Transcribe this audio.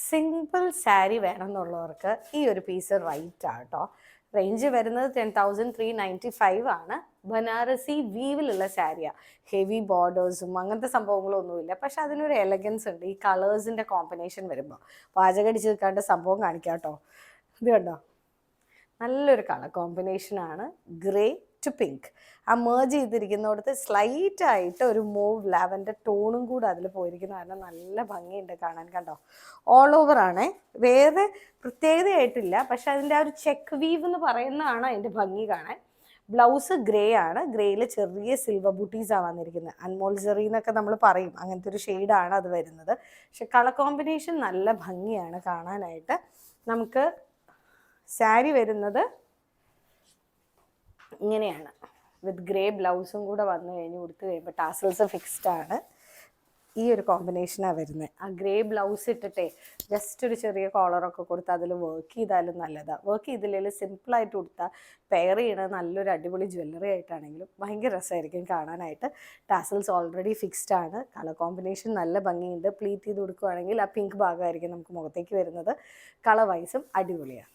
Simple sari വേണമെന്നുള്ളവർക്ക് ഈ ഒരു piece right ആട്ടോ. റേഞ്ച് വരുന്നത് 10,395 ആണ്. ബനാറസി വീവിലുള്ള സാരിയാണ്. ഹെവി ബോർഡേഴ്സും അങ്ങനത്തെ സംഭവങ്ങളൊന്നുമില്ല. പക്ഷെ അതിനൊരു എലഗൻസ് ഉണ്ട് ഈ കളേഴ്സിൻ്റെ കോമ്പിനേഷൻ വരുമ്പോൾ. പാചകടിച്ച് നിൽക്കാണ്ട് സംഭവം കാണിക്കാം കേട്ടോ. ഇത് കണ്ടോ, നല്ലൊരു കളർ കോമ്പിനേഷനാണ്. Grey to pink. ആ മേർജ് ചെയ്തിരിക്കുന്നിടത്ത് സ്ലൈറ്റ് ആയിട്ട് ഒരു മൂവ് ലാവൻഡർ ടോണും കൂടെ അതിൽ പോയിരിക്കുന്ന കാരണം നല്ല ഭംഗിയുണ്ട് കാണാൻ. കണ്ടോ, ഓൾ ഓവർ ആണേ, വേറെ പ്രത്യേകതയായിട്ടില്ല. പക്ഷെ അതിൻ്റെ ആ ഒരു ചെക്ക് വീവ് എന്ന് പറയുന്നതാണ് അതിൻ്റെ ഭംഗി കാണാൻ. ബ്ലൗസ് ഗ്രേ ആണ്. ഗ്രേയിൽ ചെറിയ സിൽവർ ബൂട്ടീസാണ് വന്നിരിക്കുന്നത്. അൻമോൾ ജെറി എന്നൊക്കെ നമ്മൾ പറയും, അങ്ങനത്തെ ഒരു ഷെയ്ഡാണ് അത് വരുന്നത്. പക്ഷെ കളർ കോമ്പിനേഷൻ നല്ല ഭംഗിയാണ് കാണാനായിട്ട്. നമുക്ക് സാരി വരുന്നത് ഇങ്ങനെയാണ്, വിത്ത് ഗ്രേ ബ്ലൗസും കൂടെ വന്നു കഴിഞ്ഞ് കൊടുത്തു കഴിയുമ്പോൾ ടാസൽസ് ഫിക്സ്ഡ് ആണ്. ഈ ഒരു കോമ്പിനേഷനാണ് വരുന്നത്. ആ ഗ്രേ ബ്ലൗസ് ഇട്ടിട്ടേ ജസ്റ്റ് ഒരു ചെറിയ കോളറൊക്കെ കൊടുത്ത് അതിൽ വർക്ക് ചെയ്താലും നല്ലതാണ്. വർക്ക് ചെയ്തില്ലെങ്കിൽ സിമ്പിളായിട്ട് കൊടുത്താൽ പെയർ ചെയ്യണത് നല്ലൊരു അടിപൊളി ജ്വല്ലറി ആയിട്ടാണെങ്കിലും ഭയങ്കര രസമായിരിക്കും കാണാനായിട്ട്. ടാസൽസ് ഓൾറെഡി ഫിക്സ്ഡ് ആണ്. കളർ കോമ്പിനേഷൻ നല്ല ഭംഗിയുണ്ട്. പ്ലീറ്റ് ചെയ്ത് കൊടുക്കുകയാണെങ്കിൽ ആ പിങ്ക് ഭാഗമായിരിക്കും നമുക്ക് മുഖത്തേക്ക് വരുന്നത്. കളർ വൈസും അടിപൊളിയാണ്.